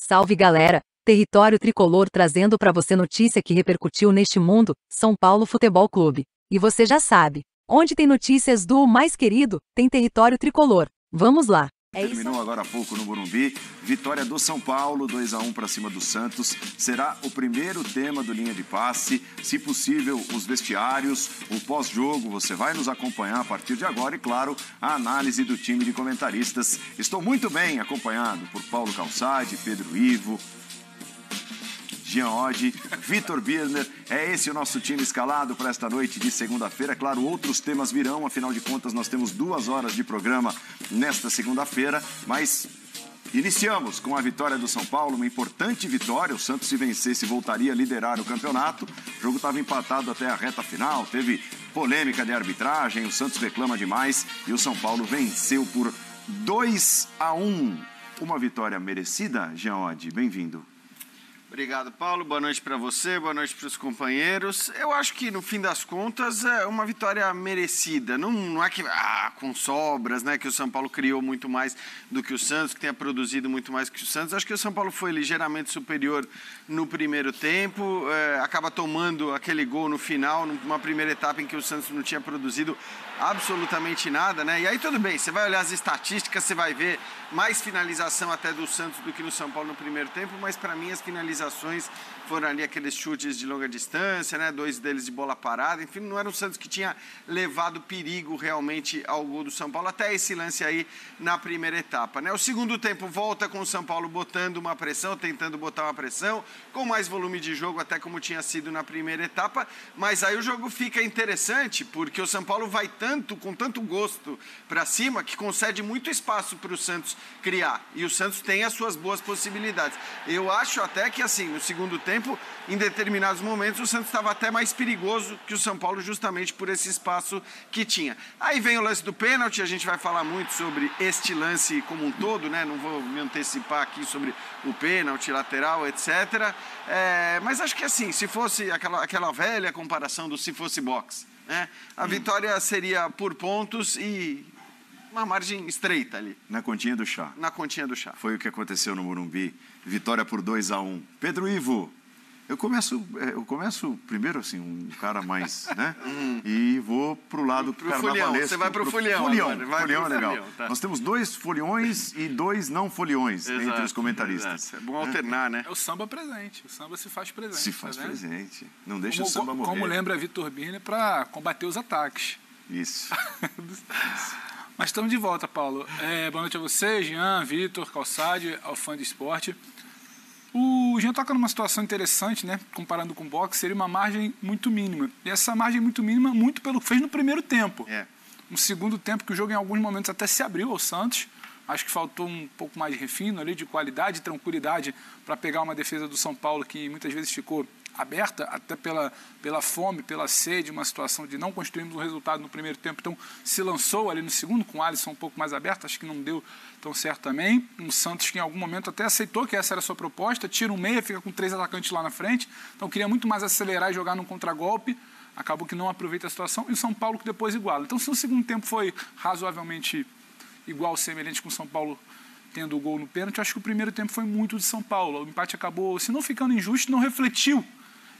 Salve galera, Território Tricolor trazendo pra você notícia que repercutiu neste mundo, São Paulo Futebol Clube. E você já sabe, onde tem notícias do mais querido, tem Território Tricolor. Vamos lá. Terminou agora há pouco no Morumbi, vitória do São Paulo, 2-1 para cima do Santos. Será o primeiro tema do Linha de Passe. Se possível, os vestiários, o pós-jogo, você vai nos acompanhar a partir de agora e, claro, a análise do time de comentaristas. Estou muito bem acompanhado por Paulo Calçade, Pedro Ivo, Jean Oddi, Vitor Birner. É esse o nosso time escalado para esta noite de segunda-feira. Claro, outros temas virão, afinal de contas nós temos 2 horas de programa nesta segunda-feira, mas iniciamos com a vitória do São Paulo, uma importante vitória. O Santos, se vencesse, voltaria a liderar o campeonato. O jogo estava empatado até a reta final, teve polêmica de arbitragem, o Santos reclama demais e o São Paulo venceu por 2-1. Uma vitória merecida, Jean Oddi, bem-vindo. Obrigado, Paulo. Boa noite para você, boa noite para os companheiros. Eu acho que, no fim das contas, é uma vitória merecida. Não é que, com sobras, né, que o São Paulo criou muito mais do que o Santos, que tenha produzido muito mais que o Santos. Acho que o São Paulo foi ligeiramente superior no primeiro tempo, acaba tomando aquele gol no final, numa primeira etapa em que o Santos não tinha produzido absolutamente nada, né? E aí tudo bem, você vai olhar as estatísticas, você vai ver mais finalização até do Santos do que no São Paulo no primeiro tempo, mas para mim as finalizações foram ali aqueles chutes de longa distância, né? 2 deles de bola parada, enfim, não era o Santos que tinha levado perigo realmente ao gol do São Paulo, até esse lance aí na primeira etapa, né? O segundo tempo volta com o São Paulo botando uma pressão, tentando botar uma pressão, com mais volume de jogo, até como tinha sido na primeira etapa, mas aí o jogo fica interessante, porque o São Paulo vai com tanto gosto para cima, que concede muito espaço para o Santos criar, e o Santos tem as suas boas possibilidades. Eu acho até que, assim, no segundo tempo, em determinados momentos, o Santos estava até mais perigoso que o São Paulo, justamente por esse espaço que tinha. Aí vem o lance do pênalti, a gente vai falar muito sobre este lance como um todo, né? Não vou me antecipar aqui sobre o pênalti, lateral, etc. Mas acho que, assim, se fosse aquela velha comparação do se fosse boxe, né? A vitória seria por pontos e uma margem estreita ali. Na continha do chá. Na continha do chá. Foi o que aconteceu no Morumbi. Vitória por 2-1. Pedro Ivo, eu começo primeiro assim, um cara mais, né? E vou pro lado carnavalesco. Você vai pro folião. Folião é legal. Tá. Nós temos 2 foliões e 2 não foliões entre os comentaristas. É bom alternar, né? É o samba presente. O samba se faz presente. Se faz presente. Não deixa o samba morrer. Como lembra Vitor Birner, para combater os ataques. Isso. Mas estamos de volta, Paulo. Boa noite a você, Jean, Vitor, Calçade, ao fã de esporte. O Jean toca numa situação interessante, né? Comparando com o boxe, seria uma margem muito mínima. E essa margem muito mínima, muito pelo que fez no primeiro tempo. No segundo tempo, que o jogo em alguns momentos até se abriu ao Santos. Acho que faltou um pouco mais de refino ali, de qualidade e tranquilidade para pegar uma defesa do São Paulo que muitas vezes ficou aberta, até pela fome, pela sede, uma situação de não construirmos um resultado no primeiro tempo. Então, se lançou ali no segundo, com o Alisson um pouco mais aberto, acho que não deu tão certo também. Um Santos que em algum momento até aceitou que essa era a sua proposta, tira um meia, fica com 3 atacantes lá na frente, então queria muito mais acelerar e jogar num contragolpe, acabou que não aproveita a situação, e o São Paulo que depois iguala. Então, se o segundo tempo foi razoavelmente igual, semelhante com o São Paulo tendo o gol no pênalti, acho que o primeiro tempo foi muito de São Paulo. O empate acabou, se não ficando injusto, não refletiu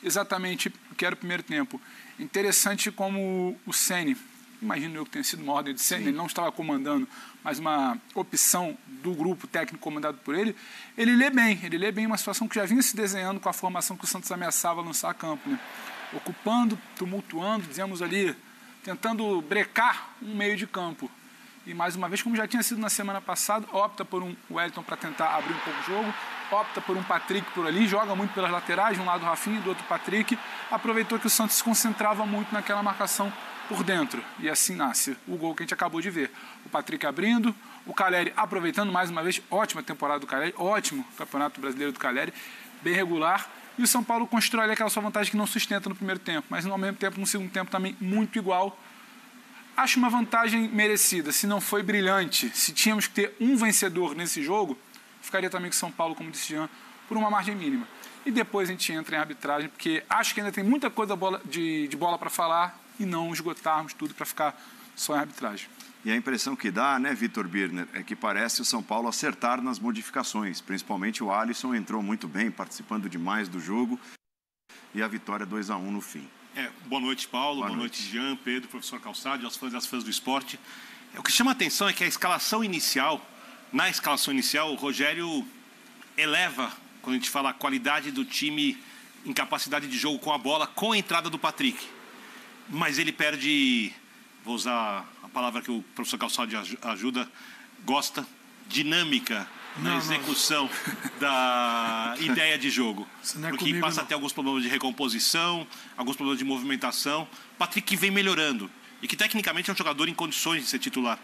exatamente o que era o primeiro tempo. Interessante como o Ceni, imagino eu que tenha sido uma ordem de Ceni, ele não estava comandando, mas uma opção do grupo técnico comandado por ele, ele lê bem uma situação que já vinha se desenhando com a formação que o Santos ameaçava lançar a campo, né? Ocupando, tumultuando, dizemos ali, tentando brecar um meio de campo. E mais uma vez, como já tinha sido na semana passada, opta por um Wellington para tentar abrir um pouco o jogo, opta por um Patrick por ali, joga muito pelas laterais, de um lado o Rafinha, do outro o Patrick, aproveitou que o Santos se concentrava muito naquela marcação por dentro, e assim nasce o gol que a gente acabou de ver. O Patrick abrindo, o Calleri aproveitando mais uma vez, ótima temporada do Calleri, ótimo campeonato brasileiro do Calleri, bem regular, e o São Paulo constrói aquela sua vantagem que não sustenta no primeiro tempo, mas ao mesmo tempo, no segundo tempo também muito igual. Acho uma vantagem merecida, se não foi brilhante, se tínhamos que ter um vencedor nesse jogo, ficaria também com São Paulo, como disse Jean, por uma margem mínima. E depois a gente entra em arbitragem, porque acho que ainda tem muita coisa de bola para falar e não esgotarmos tudo para ficar só em arbitragem. E a impressão que dá, né, Vitor Birner, é que parece o São Paulo acertar nas modificações. Principalmente o Alisson entrou muito bem, participando demais do jogo. E a vitória 2-1 no fim. Boa noite, Paulo. Boa noite, Jean, Pedro, professor Calçade, aos fãs e às fãs do esporte. O que chama a atenção é que na escalação inicial, o Rogério eleva, quando a gente fala a qualidade do time em capacidade de jogo com a bola, com a entrada do Patrick. Mas ele perde, vou usar a palavra que o professor Calçade gosta, dinâmica na execução da ideia de jogo. Porque passa a ter alguns problemas de recomposição, alguns problemas de movimentação. Patrick vem melhorando. E que tecnicamente é um jogador em condições de ser titular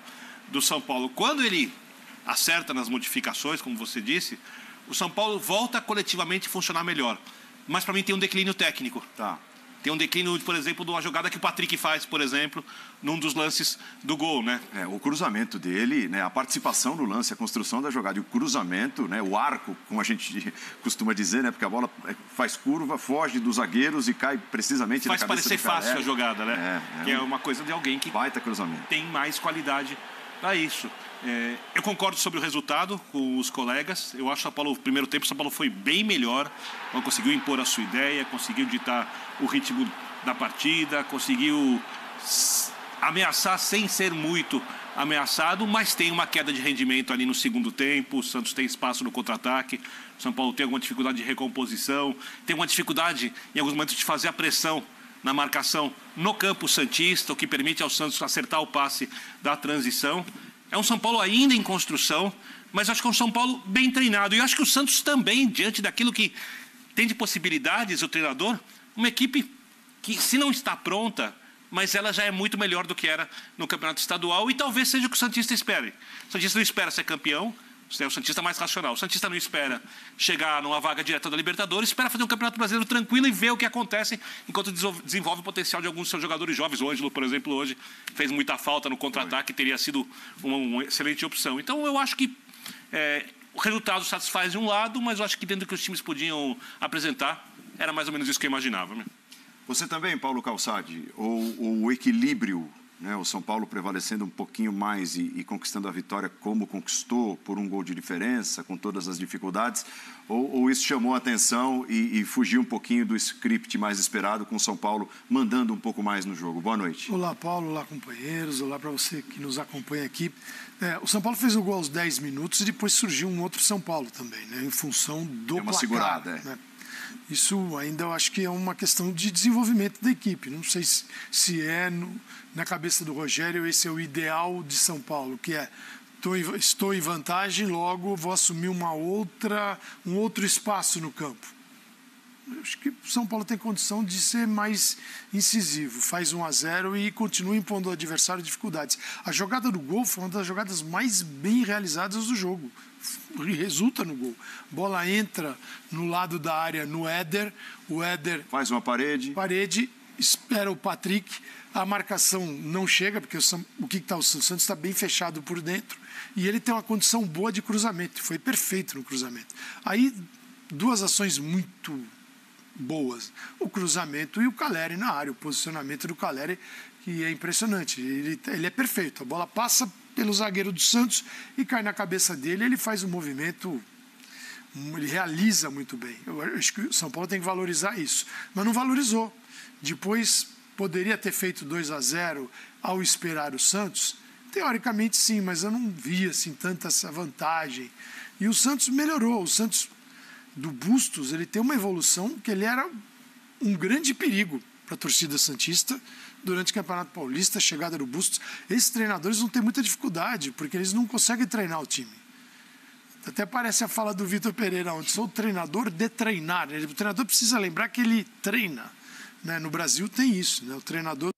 do São Paulo. Quando ele acerta nas modificações, como você disse, o São Paulo volta coletivamente a funcionar melhor. Mas para mim tem um declínio técnico. Tem um declínio, por exemplo, de uma jogada que o Patrick faz, por exemplo, num dos lances do gol, né? O cruzamento dele, né, a participação no lance, a construção da jogada e o cruzamento, né, o arco, como a gente costuma dizer, né, porque a bola faz curva, foge dos zagueiros e cai precisamente na cabeça do Faz parecer fácil a jogada, né? Que é uma coisa de alguém que baita cruzamento. Tem mais qualidade para isso. Eu concordo sobre o resultado com os colegas. Eu acho que São Paulo, no primeiro tempo, o São Paulo foi bem melhor. Conseguiu impor a sua ideia, conseguiu ditar o ritmo da partida, conseguiu ameaçar sem ser muito ameaçado, mas tem uma queda de rendimento ali no segundo tempo. O Santos tem espaço no contra-ataque. O São Paulo tem alguma dificuldade de recomposição, tem uma dificuldade em alguns momentos de fazer a pressão na marcação no campo santista, o que permite ao Santos acertar o passe da transição. É um São Paulo ainda em construção, mas acho que é um São Paulo bem treinado. E acho que o Santos também, diante daquilo que tem de possibilidades, o treinador, uma equipe que, se não está pronta, mas ela já é muito melhor do que era no Campeonato Estadual e talvez seja o que o Santista espere. O Santista não espera ser campeão, é o Santista mais racional. O Santista não espera chegar numa vaga direta da Libertadores, espera fazer um Campeonato Brasileiro tranquilo e ver o que acontece enquanto desenvolve o potencial de alguns dos seus jogadores jovens. O Ângelo, por exemplo, hoje fez muita falta no contra-ataque, teria sido uma excelente opção. Então, eu acho que o resultado satisfaz de um lado, mas eu acho que dentro do que os times podiam apresentar, era mais ou menos isso que eu imaginava. Você também, Paulo Calçade, o equilíbrio, né, o São Paulo prevalecendo um pouquinho mais e conquistando a vitória como conquistou, por um gol de diferença, com todas as dificuldades, ou isso chamou a atenção e fugiu um pouquinho do script mais esperado, com o São Paulo mandando um pouco mais no jogo? Boa noite. Olá, Paulo, olá, companheiros, olá para você que nos acompanha aqui. O São Paulo fez o gol aos 10 minutos e depois surgiu um outro São Paulo também, né, em função do placar. Segurada, né? Isso ainda eu acho que é uma questão de desenvolvimento da equipe. Não sei se na cabeça do Rogério esse é o ideal de São Paulo, que é estou em vantagem, logo vou assumir um outro espaço no campo. Eu acho que o São Paulo tem condição de ser mais incisivo, faz 1-0 e continua impondo ao adversário dificuldades. A jogada do gol foi uma das jogadas mais bem realizadas do jogo. Resulta no gol. Bola entra no lado da área no Éder, o Éder faz uma parede, espera o Patrick, a marcação não chega, porque o Santos está bem fechado por dentro, e ele tem uma condição boa de cruzamento, foi perfeito no cruzamento. Aí, duas ações muito boas, o cruzamento e o Calleri na área, o posicionamento do Calleri, que é impressionante, ele é perfeito, a bola passa pelo zagueiro do Santos e cai na cabeça dele, ele faz um movimento, ele realiza muito bem. Eu acho que o São Paulo tem que valorizar isso, mas não valorizou. Depois poderia ter feito 2-0 ao esperar o Santos? Teoricamente sim, mas eu não vi assim tanta essa vantagem. E o Santos melhorou, o Santos do Bustos, ele tem uma evolução que ele era um grande perigo para a torcida santista durante o Campeonato Paulista, a chegada do Bustos. Esses treinadores vão ter muita dificuldade, porque eles não conseguem treinar o time. Até parece a fala do Vitor Pereira, onde sou o treinador de treinar. O treinador precisa lembrar que ele treina. Né? No Brasil tem isso, né? O treinador,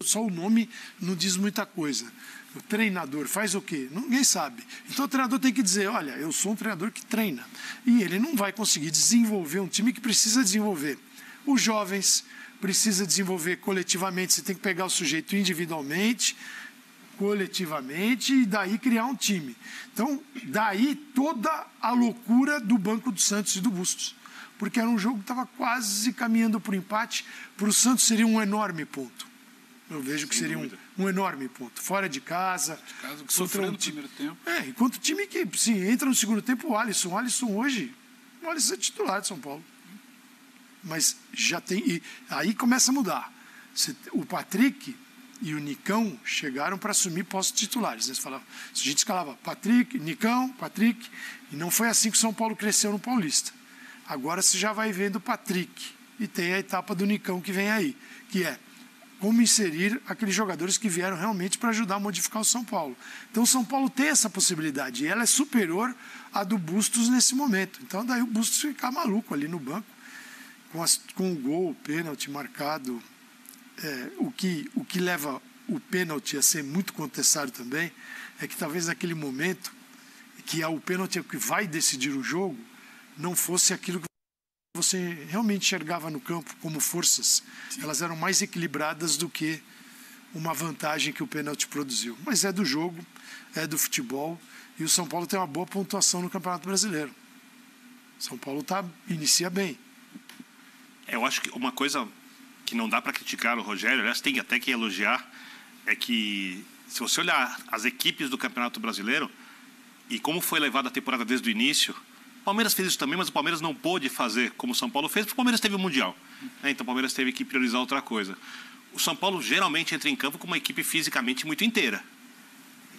só o nome não diz muita coisa. O treinador faz o quê? Ninguém sabe. Então o treinador tem que dizer, olha, eu sou um treinador que treina. E ele não vai conseguir desenvolver um time que precisa desenvolver. Os jovens precisa desenvolver coletivamente, você tem que pegar o sujeito individualmente, coletivamente, e daí criar um time. Então, daí toda a loucura do banco do Santos e do Bustos. Porque era um jogo que estava quase caminhando para o empate. Para o Santos seria um enorme ponto. Eu vejo que Sem seria dúvida. um enorme ponto. Fora de casa. Sofrendo no primeiro tempo. Enquanto o time que sim, entra no segundo tempo, o Alisson. O Alisson hoje, o Alisson é titular de São Paulo. Mas já tem. E aí começa a mudar. O Patrick e o Nicão chegaram para assumir postos titulares. Eles falavam, a gente escalava Patrick, Nicão, Patrick, e não foi assim que o São Paulo cresceu no Paulista. Agora você já vai vendo o Patrick, e tem a etapa do Nicão que vem aí, que é como inserir aqueles jogadores que vieram realmente para ajudar a modificar o São Paulo. Então o São Paulo tem essa possibilidade, e ela é superior à do Bustos nesse momento. Então daí o Bustos fica maluco ali no banco, com o gol, o pênalti marcado. O que leva o pênalti a ser muito contestado também é que talvez naquele momento que o pênalti é o que vai decidir o jogo, não fosse aquilo que você realmente enxergava no campo como forças. Elas eram mais equilibradas do que uma vantagem que o pênalti produziu. Mas é do jogo, é do futebol, e o São Paulo tem uma boa pontuação no Campeonato Brasileiro. São Paulo inicia bem. Eu acho que uma coisa que não dá para criticar o Rogério, aliás, tem até que elogiar, é que se você olhar as equipes do Campeonato Brasileiro e como foi levada a temporada desde o início, o Palmeiras fez isso também, mas o Palmeiras não pôde fazer como o São Paulo fez, porque o Palmeiras teve o Mundial. Então o Palmeiras teve que priorizar outra coisa. O São Paulo geralmente entra em campo com uma equipe fisicamente muito inteira.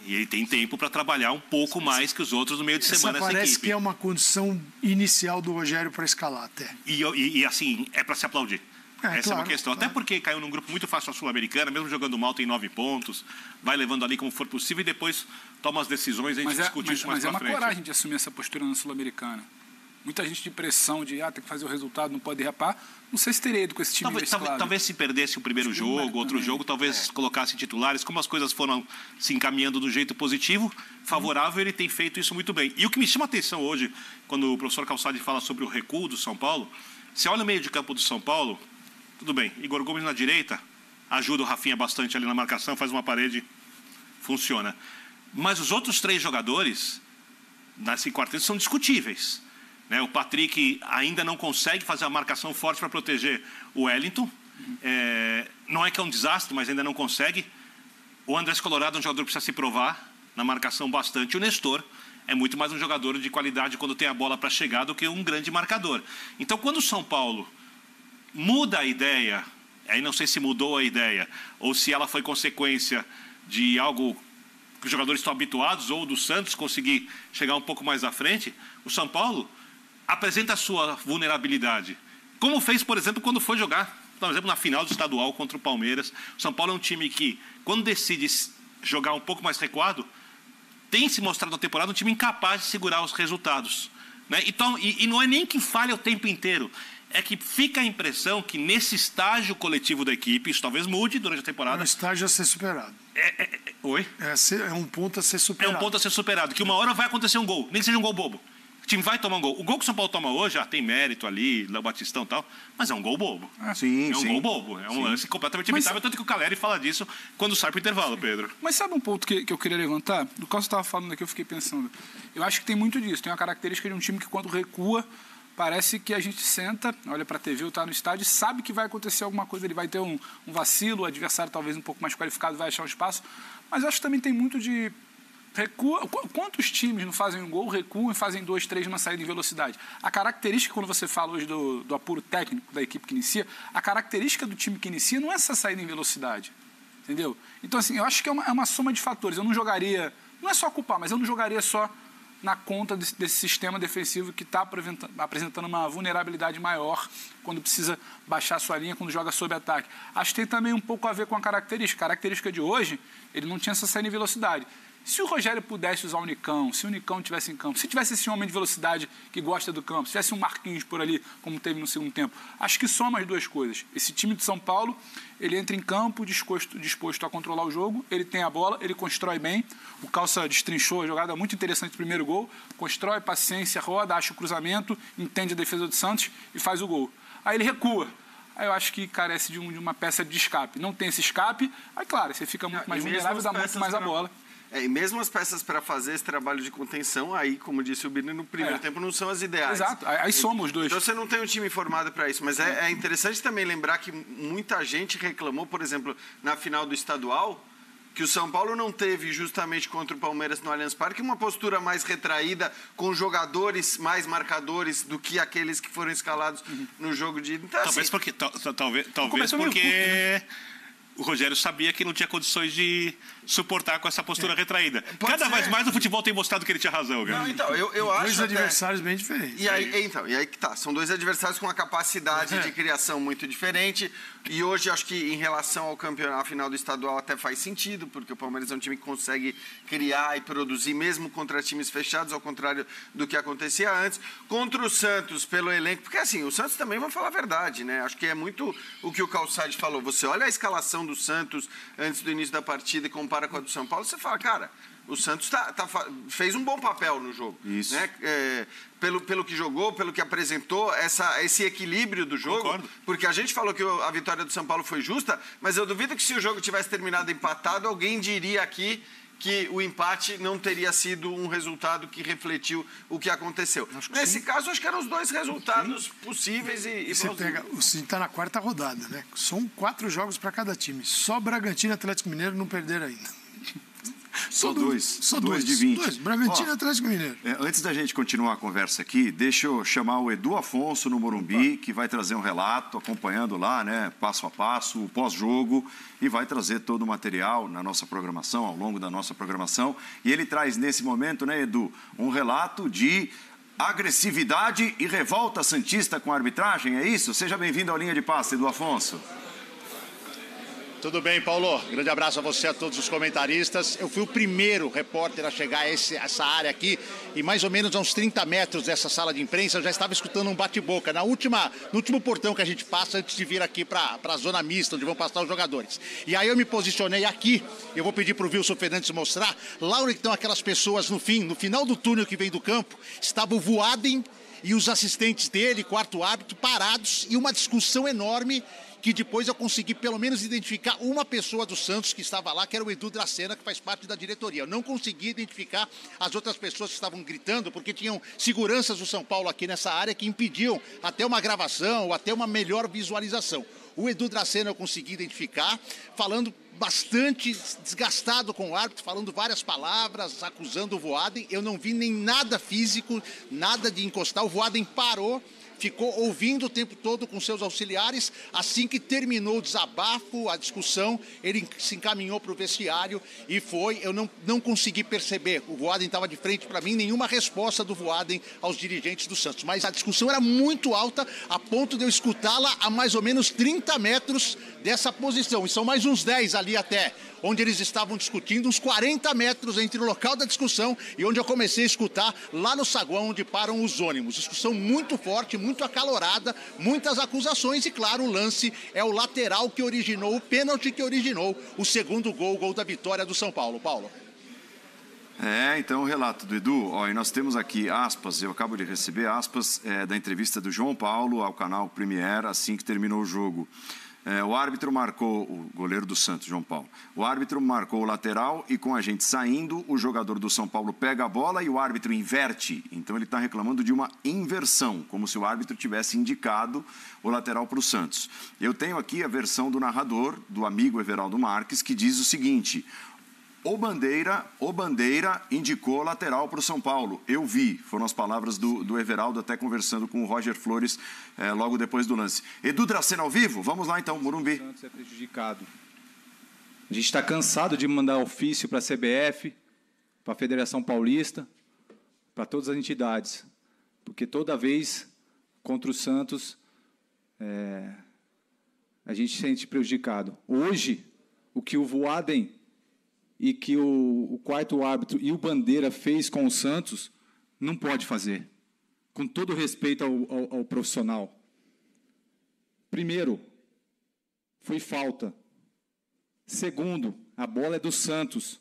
E ele tem tempo para trabalhar um pouco mais que os outros no meio de semana. Parece que é uma condição inicial do Rogério para escalar até. E assim, é para se aplaudir. Essa claro, é uma questão. Claro. Até porque caiu num grupo muito fácil a Sul-Americana, mesmo jogando mal, tem 9 pontos, vai levando ali como for possível e depois toma as decisões e a gente discute isso mais pra frente. Mas é uma coragem de assumir essa postura na Sul-Americana. Muita gente de pressão, de tem que fazer o resultado, não pode derrapar. Não sei se teria ido com esse time talvez se perdesse o primeiro jogo, outro jogo, talvez colocasse titulares. Como as coisas foram se encaminhando do jeito positivo, favorável, ele tem feito isso muito bem. E o que me chama a atenção hoje, quando o professor Calçade fala sobre o recuo do São Paulo, você olha o meio de campo do São Paulo, tudo bem, Igor Gomes na direita, ajuda o Rafinha bastante ali na marcação, faz uma parede, funciona. Mas os outros 3 jogadores, nesse quarteto, são discutíveis. O Patrick ainda não consegue fazer a marcação forte para proteger o Wellington. Não é que é um desastre, mas ainda não consegue. O Andrés Colorado é um jogador que precisa se provar na marcação bastante. O Nestor é muito mais um jogador de qualidade quando tem a bola para chegar do que um grande marcador. Então, quando o São Paulo muda a ideia, aí não sei se mudou a ideia, ou se ela foi consequência de algo que os jogadores estão habituados, ou do Santos conseguir chegar um pouco mais à frente, o São Paulo apresenta a sua vulnerabilidade. Como fez, por exemplo, quando foi jogar, por exemplo, na final do estadual contra o Palmeiras. O São Paulo é um time que, quando decide jogar um pouco mais recuado, tem se mostrado na temporada um time incapaz de segurar os resultados. Então, e não é nem que falha o tempo inteiro, é que fica a impressão que nesse estágio coletivo da equipe, isso talvez mude durante a temporada. É um estágio a ser superado. Oi? É um ponto a ser superado. É um ponto a ser superado, que uma hora vai acontecer um gol, nem que seja um gol bobo. O time vai tomar um gol. O gol que o São Paulo toma hoje, tem mérito ali, Léo Batistão e tal, mas é um gol bobo. Sim, é um gol bobo. É um lance completamente evitável, tanto que o Caleri fala disso quando sai para o intervalo, Pedro. Mas sabe um ponto que eu queria levantar? Do que você estava falando aqui, eu fiquei pensando. Eu acho que tem muito disso. Tem uma característica de um time que, quando recua, parece que a gente senta, olha para a TV ou está no estádio e sabe que vai acontecer alguma coisa. Ele vai ter um vacilo, o adversário talvez um pouco mais qualificado vai achar um espaço. Mas eu acho que também tem muito de... recua. Quantos times não fazem um gol, recuam e fazem 2, 3 numa saída em velocidade? A característica, quando você fala hoje do apuro técnico da equipe que inicia, a característica do time que inicia não é essa saída em velocidade. Entendeu? Então, assim, eu acho que é uma soma de fatores. Eu não jogaria... Não é só culpar, mas eu não jogaria só na conta desse sistema defensivo que está apresentando uma vulnerabilidade maior quando precisa baixar sua linha, quando joga sob ataque. Acho que tem também um pouco a ver com a característica. A característica de hoje, ele não tinha essa saída em velocidade. Se o Rogério pudesse usar o Nicão, se o Nicão estivesse em campo, se tivesse esse homem de velocidade que gosta do campo, se tivesse um Marquinhos por ali, como teve no segundo tempo, acho que soma as duas coisas. Esse time de São Paulo, ele entra em campo disposto a controlar o jogo, ele tem a bola, ele constrói bem. O Calça destrinchou a jogada muito interessante do primeiro gol, constrói, paciência, roda, acha o cruzamento, entende a defesa do Santos e faz o gol. Aí ele recua. Aí eu acho que carece de uma peça de escape. Não tem esse escape, aí claro, você fica muito mais vulnerável, dá muito mais a bola. E mesmo as peças para fazer esse trabalho de contenção, aí, como disse o Birner, no primeiro tempo não são as ideais. Exato, aí somos os dois. Então você não tem um time formado para isso. Mas é interessante também lembrar que muita gente reclamou, por exemplo, na final do estadual, que o São Paulo não teve justamente contra o Palmeiras no Allianz Parque uma postura mais retraída, com jogadores mais marcadores do que aqueles que foram escalados no jogo de... Então, talvez assim, porque, talvez porque o Rogério sabia que não tinha condições de suportar com essa postura retraída. Cada vez mais o futebol tem mostrado que ele tinha razão, cara. Não, então, eu acho Dois adversários bem diferentes. E aí que tá. São dois adversários com uma capacidade de criação muito diferente. E hoje, acho que em relação ao campeonato, a final do estadual até faz sentido, porque o Palmeiras é um time que consegue criar e produzir, mesmo contra times fechados, ao contrário do que acontecia antes. Contra o Santos, pelo elenco, porque assim, o Santos também, vamos falar a verdade, né? Acho que é muito o que o Calçade falou. Você olha a escalação do Santos antes do início da partida e compara com a do São Paulo, você fala, cara, o Santos fez um bom papel no jogo. Isso. Né? Pelo que jogou, pelo que apresentou, esse equilíbrio do jogo. Concordo. Porque a gente falou que a vitória do São Paulo foi justa, mas eu duvido que se o jogo tivesse terminado empatado, alguém diria aqui que o empate não teria sido um resultado que refletiu o que aconteceu. Nesse caso, acho que eram os dois resultados possíveis e Você plausíveis. pega, o City está na 4ª rodada, né? São 4 jogos para cada time. Só Bragantino e Atlético Mineiro não perderam ainda. Só dois de 20. Bragantino e Atlético Mineiro. Antes da gente continuar a conversa aqui, deixa eu chamar o Edu Afonso no Morumbi, que vai trazer um relato, acompanhando lá, né, passo a passo, o pós-jogo, e vai trazer todo o material na nossa programação, ao longo da nossa programação. E ele traz nesse momento, né, Edu, um relato de agressividade e revolta santista com a arbitragem, é isso? Seja bem-vindo ao Linha de Passe, Edu Afonso. Tudo bem, Paulo? Grande abraço a você, a todos os comentaristas. Eu fui o primeiro repórter a chegar a essa área aqui e mais ou menos a uns 30 metros dessa sala de imprensa eu já estava escutando um bate-boca no último portão que a gente passa antes de vir aqui para a zona mista, onde vão passar os jogadores. E aí eu me posicionei aqui, eu vou pedir para o Wilson Fernandes mostrar, lá onde estão aquelas pessoas no final do túnel que vem do campo, estava o Voaden e os assistentes dele, quarto árbitro, parados e uma discussão enorme que depois eu consegui pelo menos identificar uma pessoa do Santos que estava lá, que era o Edu Dracena, que faz parte da diretoria. Eu não consegui identificar as outras pessoas que estavam gritando, porque tinham seguranças do São Paulo aqui nessa área que impediam até uma gravação ou até uma melhor visualização. O Edu Dracena eu consegui identificar, falando bastante desgastado com o árbitro, falando várias palavras, acusando o Voaden. Eu não vi nem nada físico, nada de encostar. O Voaden parou, ficou ouvindo o tempo todo com seus auxiliares. Assim que terminou o desabafo, a discussão, ele se encaminhou para o vestiário e foi. Eu não consegui perceber, o Voaden estava de frente para mim, nenhuma resposta do Voaden aos dirigentes do Santos. Mas a discussão era muito alta, a ponto de eu escutá-la a mais ou menos 30 metros dessa posição. E são mais uns 10 ali até onde eles estavam discutindo, uns 40 metros entre o local da discussão e onde eu comecei a escutar lá no saguão onde param os ônibus. Discussão muito forte, muito acalorada, muitas acusações e, claro, o lance é o lateral que originou, o pênalti que originou o segundo gol, o gol da vitória do São Paulo. Paulo. Então o relato do Edu, e nós temos aqui aspas, eu acabo de receber aspas da entrevista do João Paulo ao canal Premier assim que terminou o jogo. O árbitro marcou, o goleiro do Santos, João Paulo, o árbitro marcou o lateral e com a gente saindo, o jogador do São Paulo pega a bola e o árbitro inverte. Então ele está reclamando de uma inversão, como se o árbitro tivesse indicado o lateral para o Santos. Eu tenho aqui a versão do narrador, do amigo Everaldo Marques, que diz o seguinte: O Bandeira indicou lateral para o São Paulo. Eu vi, foram as palavras do Everaldo, até conversando com o Roger Flores logo depois do lance. Edu Dracena ao vivo? Vamos lá então, Morumbi. O Santos é prejudicado. A gente está cansado de mandar ofício para a CBF, para a Federação Paulista, para todas as entidades. Porque toda vez, contra o Santos, a gente se sente prejudicado. Hoje, o que o Voaden e que o quarto árbitro e o Bandeira fez com o Santos, não pode fazer. Com todo respeito ao profissional. Primeiro, foi falta. Segundo, a bola é do Santos.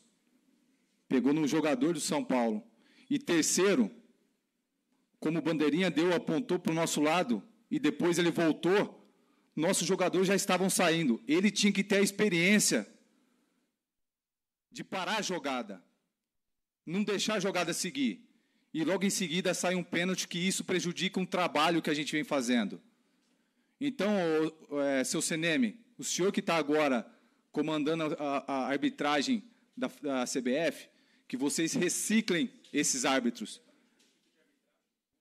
Pegou no jogador do São Paulo. E terceiro, como o Bandeirinha apontou para o nosso lado, e depois ele voltou, nossos jogadores já estavam saindo. Ele tinha que ter a experiência de parar a jogada. não deixar a jogada seguir. E logo em seguida sai um pênalti, que isso prejudica um trabalho que a gente vem fazendo. Então, seu Seneme, o senhor que está agora comandando a arbitragem da CBF, que vocês reciclem esses árbitros.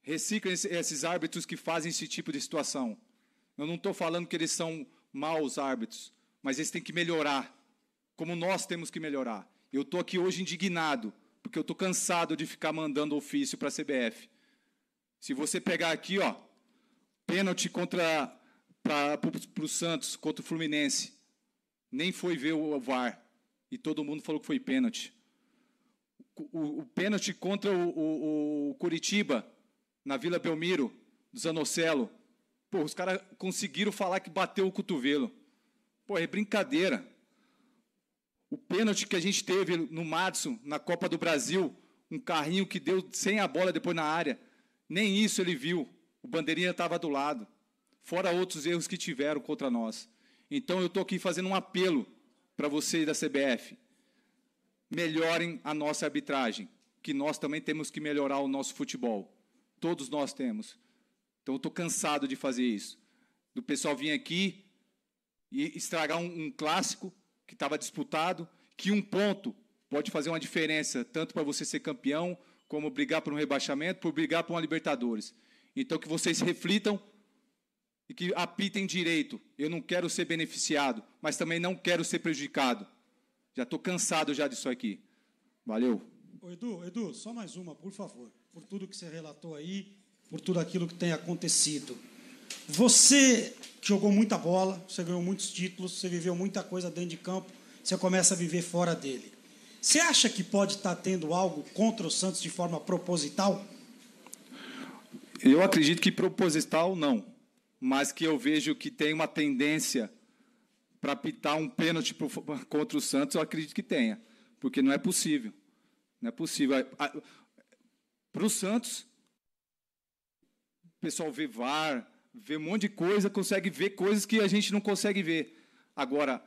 Reciclem esses árbitros que fazem esse tipo de situação. Eu não estou falando que eles são maus árbitros, mas eles têm que melhorar, como nós temos que melhorar. Eu estou aqui hoje indignado, porque eu estou cansado de ficar mandando ofício para a CBF. Se você pegar aqui, ó, pênalti para o Santos, contra o Fluminense, nem foi ver o VAR, e todo mundo falou que foi pênalti. O pênalti contra o Curitiba, na Vila Belmiro, do Zanocelo, pô, os caras conseguiram falar que bateu o cotovelo. Pô, é brincadeira. O pênalti que a gente teve no Madison, na Copa do Brasil, um carrinho que deu sem a bola depois na área, nem isso ele viu. O bandeirinha estava do lado. Fora outros erros que tiveram contra nós. Então, eu estou aqui fazendo um apelo para vocês da CBF. Melhorem a nossa arbitragem, que nós também temos que melhorar o nosso futebol. Todos nós temos. Então, eu estou cansado de fazer isso. Do pessoal vir aqui e estragar um clássico que estava disputado, que um ponto pode fazer uma diferença, tanto para você ser campeão, como brigar por um rebaixamento, por brigar por uma Libertadores. Então, que vocês reflitam e que apitem direito. Eu não quero ser beneficiado, mas também não quero ser prejudicado. Já estou cansado já disso aqui. Valeu. Ô, Edu, só mais uma, por favor. Por tudo que você relatou aí, por tudo aquilo que tem acontecido. Você jogou muita bola, você ganhou muitos títulos, você viveu muita coisa dentro de campo, você começa a viver fora dele. Você acha que pode estar tendo algo contra o Santos de forma proposital? Eu acredito que proposital não, mas que eu vejo que tem uma tendência para apitar um pênalti contra o Santos, eu acredito que tenha, porque não é possível. Não é possível. Para o Santos, o pessoal vê VAR, vê um monte de coisa, consegue ver coisas que a gente não consegue ver. Agora,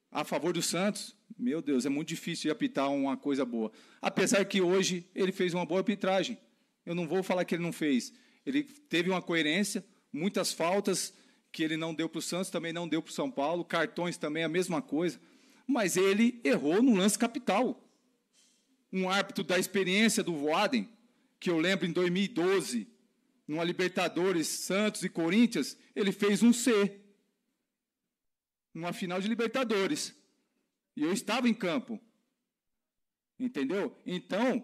a favor do Santos, meu Deus, é muito difícil de apitar uma coisa boa. Apesar que hoje ele fez uma boa arbitragem. Eu não vou falar que ele não fez. Ele teve uma coerência, muitas faltas que ele não deu para o Santos, também não deu para o São Paulo, cartões também a mesma coisa. Mas ele errou no lance capital. Um árbitro da experiência do Voaden, que eu lembro em 2012, numa Libertadores, Santos e Corinthians, ele fez um C, numa final de Libertadores. E eu estava em campo. Entendeu? Então,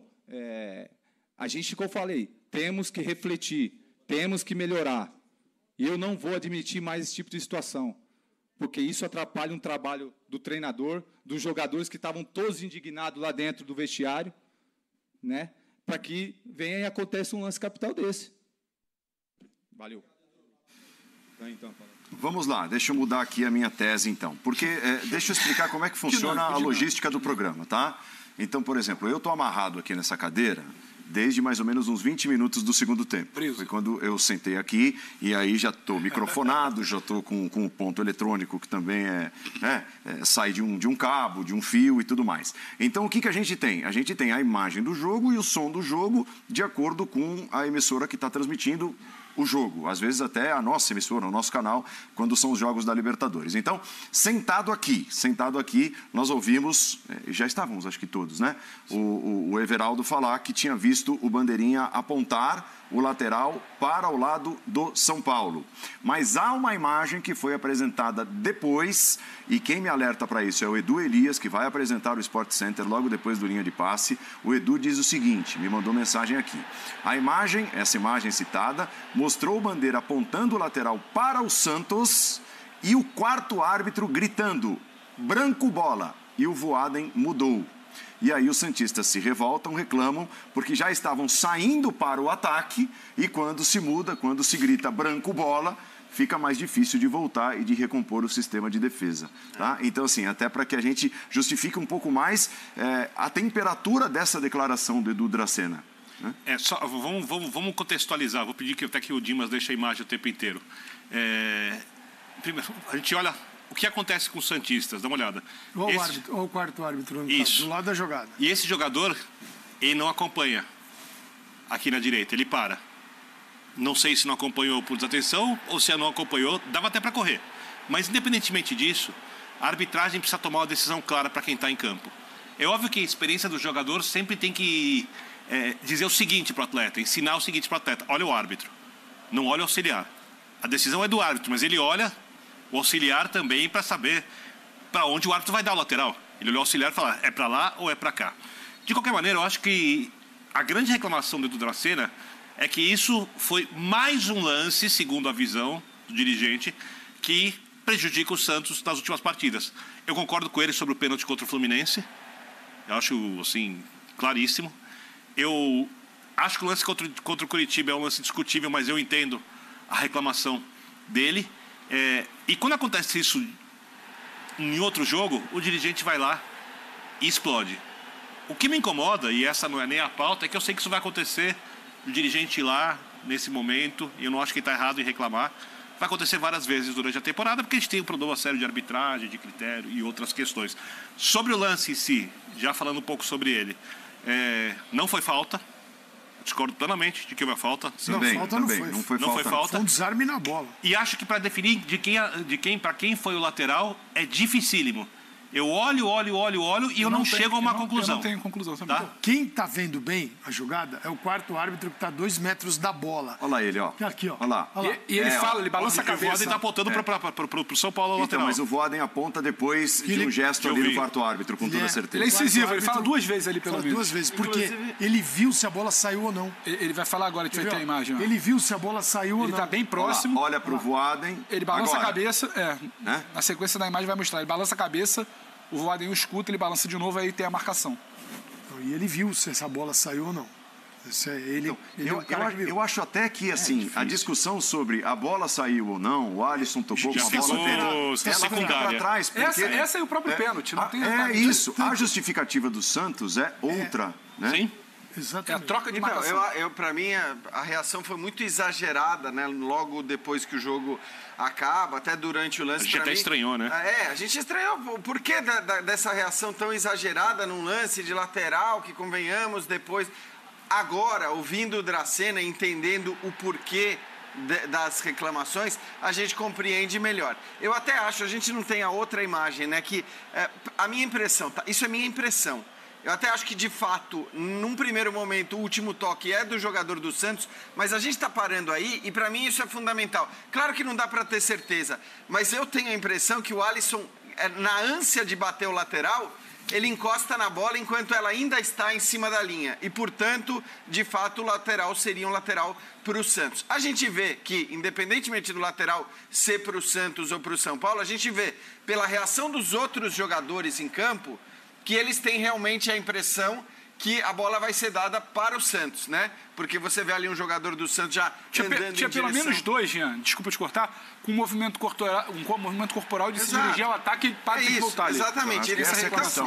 a gente, como eu falei, temos que refletir, temos que melhorar. E eu não vou admitir mais esse tipo de situação, porque isso atrapalha um trabalho do treinador, dos jogadores que estavam todos indignados lá dentro do vestiário, né, para que venha e aconteça um lance capital desse. Valeu. Então, vamos lá, deixa eu mudar aqui a minha tese, então. Porque, deixa eu explicar como é que funciona a logística do programa, tá? Então, por exemplo, eu estou amarrado aqui nessa cadeira desde mais ou menos uns 20 minutos do segundo tempo. Foi quando eu sentei aqui e aí já estou microfonado, já estou com o ponto eletrônico, que também sai de um cabo, de um fio e tudo mais. Então, o que a gente tem? A gente tem a imagem do jogo e o som do jogo de acordo com a emissora que está transmitindo o jogo, às vezes até a nossa emissora, o nosso canal, quando são os jogos da Libertadores. Então, sentado aqui, nós ouvimos, já estávamos, acho que todos, né? O Everaldo falar que tinha visto o bandeirinha apontar o lateral para o lado do São Paulo. Mas há uma imagem que foi apresentada depois, e quem me alerta para isso é o Edu Elias, que vai apresentar o Sport Center logo depois do Linha de Passe. O Edu diz o seguinte, me mandou mensagem aqui. A imagem, essa imagem citada, mostrou o Bandeira apontando o lateral para o Santos e o quarto árbitro gritando, branco bola, e o Voaden mudou. E aí os santistas se revoltam, reclamam, porque já estavam saindo para o ataque e quando se muda, quando se grita branco bola, fica mais difícil de voltar e de recompor o sistema de defesa. Tá? Então, assim, até para que a gente justifique um pouco mais a temperatura dessa declaração do Edu Dracena. Né? Vamos contextualizar, vou pedir que até que o Dimas deixe a imagem o tempo inteiro. Primeiro, a gente olha o que acontece com os santistas, dá uma olha. Olha o quarto árbitro, isso. do lado da jogada. E esse jogador ele não acompanha aqui na direita, ele para. Não sei se não acompanhou por desatenção ou se não acompanhou, dava até para correr. Mas, independentemente disso, a arbitragem precisa tomar uma decisão clara para quem está em campo. É óbvio que a experiência do jogador sempre tem que dizer o seguinte para o atleta, ensinar o seguinte para o atleta: olha o árbitro, não olha o auxiliar. A decisão é do árbitro, mas ele olha o auxiliar também para saber para onde o árbitro vai dar o lateral. Ele olha o auxiliar e fala, é para lá ou é para cá. De qualquer maneira, eu acho que a grande reclamação do Dracena é que isso foi mais um lance, segundo a visão do dirigente, que prejudica o Santos nas últimas partidas. Eu concordo com ele sobre o pênalti contra o Fluminense. Eu acho, assim, claríssimo. Eu acho que o lance contra o Curitiba é um lance discutível, mas eu entendo a reclamação dele. E quando acontece isso em outro jogo, o dirigente vai lá e explode. O que me incomoda, e essa não é nem a pauta, é que eu sei que isso vai acontecer, o dirigente ir lá nesse momento, e eu não acho que está errado em reclamar. Vai acontecer várias vezes durante a temporada, porque a gente tem um problema sério de arbitragem, de critério e outras questões. Sobre o lance em si, já falando um pouco sobre ele, não foi falta. Discordo plenamente de que houve a falta. Não, falta não foi. Não foi falta. Foi um desarme na bola. E acho que para definir para quem foi o lateral é dificílimo. Eu olho e eu não chego a uma conclusão. Eu não tenho conclusão também. Tá? Quem está vendo bem a jogada é o quarto árbitro que está a 2 metros da bola. Olha lá ele, ó. Aqui, ó. Olha lá. E ele fala, ele balança a cabeça. O Voaden está apontando para o São Paulo Então, lateral. mas o Voaden aponta depois de um gesto ali do quarto árbitro, com toda certeza. Ele é incisivo, ele fala 2 vezes ali pelo menos. 2 vezes, porque ele viu se a bola saiu ou não. Ele vai falar agora, a gente vai ter a imagem. Ó. Ele viu se a bola saiu ou não. Ele está bem próximo. Olha para o Voaden. Ele balança agora. a cabeça. Na sequência da imagem vai mostrar. Ele balança a cabeça, o Voaden o escuta, ele balança de novo, aí tem a marcação. E ele viu se essa bola saiu ou não. Eu acho até que assim, a discussão sobre a bola saiu ou não, o Alisson tocou com a bola dele, ela fica para trás. Porque essa é o próprio pênalti. Não tem isso. A justificativa do Santos é outra. Né? Sim. Exatamente. É a troca de marcação. Para mim, a reação foi muito exagerada, né? Logo depois que o jogo acaba, até durante o lance. A gente até estranhou, né? A gente estranhou. Por que dessa reação tão exagerada num lance de lateral, que convenhamos depois... Agora, ouvindo o Dracena, entendendo o porquê das reclamações, a gente compreende melhor. Eu até acho, a gente não tem a outra imagem, né? Que a minha impressão, tá? Isso é minha impressão. Eu até acho que, de fato, num primeiro momento, o último toque é do jogador do Santos, mas a gente está parando aí e, para mim, isso é fundamental. Claro que não dá para ter certeza, mas eu tenho a impressão que o Alisson, na ânsia de bater o lateral, ele encosta na bola enquanto ela ainda está em cima da linha. E, portanto, de fato, o lateral seria um lateral para o Santos. A gente vê que, independentemente do lateral ser para o Santos ou para o São Paulo, a gente vê, pela reação dos outros jogadores em campo, que eles têm realmente a impressão que a bola vai ser dada para o Santos, né? Porque você vê ali um jogador do Santos já andando tinha pelo menos 2, Jean, desculpa te cortar, com um movimento corporal de se dirigir ao ataque e para de voltar ali. Exatamente.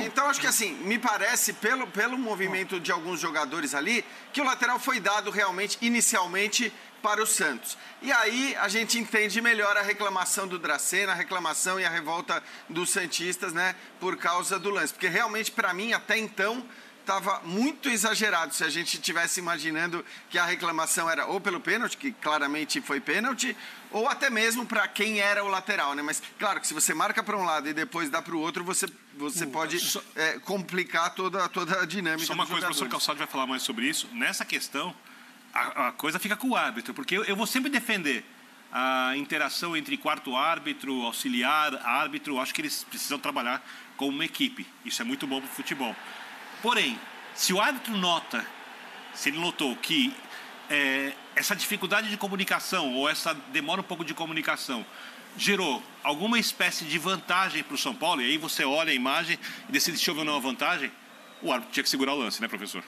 Então, acho que assim, me parece, pelo movimento de alguns jogadores ali, que o lateral foi dado realmente, inicialmente, para o Santos. E aí a gente entende melhor a reclamação do Dracena, a reclamação e a revolta dos santistas, né? Por causa do lance. Porque realmente, para mim, até então... estava muito exagerado se a gente estivesse imaginando que a reclamação era ou pelo pênalti, que claramente foi pênalti, ou até mesmo para quem era o lateral, né? Mas, claro, que se você marca para um lado e depois dá para o outro, você pode complicar toda a dinâmica. Só uma coisa, o professor Calçado vai falar mais sobre isso. Nessa questão, a coisa fica com o árbitro, porque eu vou sempre defender a interação entre quarto árbitro, auxiliar, árbitro. Acho que eles precisam trabalhar como uma equipe. Isso é muito bom para o futebol. Porém, se o árbitro se ele notou que essa dificuldade de comunicação ou essa demora um pouco de comunicação gerou alguma espécie de vantagem para o São Paulo, e aí você olha a imagem e decide se houve ou não a vantagem, o árbitro tinha que segurar o lance, né, professor?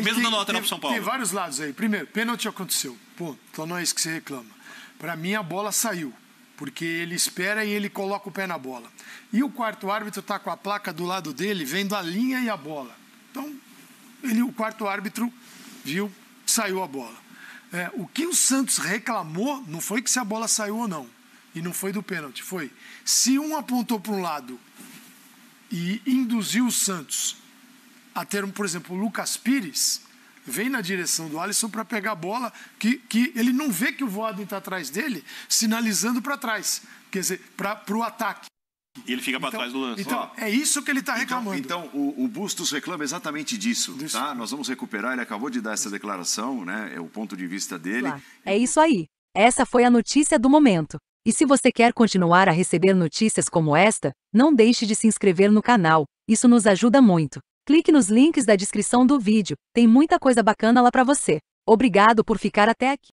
Mesmo dando lateral para o São Paulo. Tem vários lados aí. Primeiro, pênalti aconteceu. Pô, então não é isso que você reclama. Para mim, a bola saiu. Porque ele espera e ele coloca o pé na bola. E o quarto árbitro está com a placa do lado dele, vendo a linha e a bola. Então, o quarto árbitro viu, saiu a bola. O que o Santos reclamou não foi que se a bola saiu ou não. E não foi do pênalti, foi. Se um apontou para um lado e induziu o Santos a ter, por exemplo, o Lucas Pires vem na direção do Alisson para pegar a bola, que ele não vê que o Voaden está atrás dele, sinalizando para trás, quer dizer, para o ataque. E ele fica para trás do lance. Então, é isso que ele está reclamando. Então o Bustos reclama exatamente disso, tá? Nós vamos recuperar, ele acabou de dar essa declaração, né? É o ponto de vista dele. Claro. É isso aí. Essa foi a notícia do momento. E se você quer continuar a receber notícias como esta, não deixe de se inscrever no canal. Isso nos ajuda muito. Clique nos links da descrição do vídeo. Tem muita coisa bacana lá para você. Obrigado por ficar até aqui.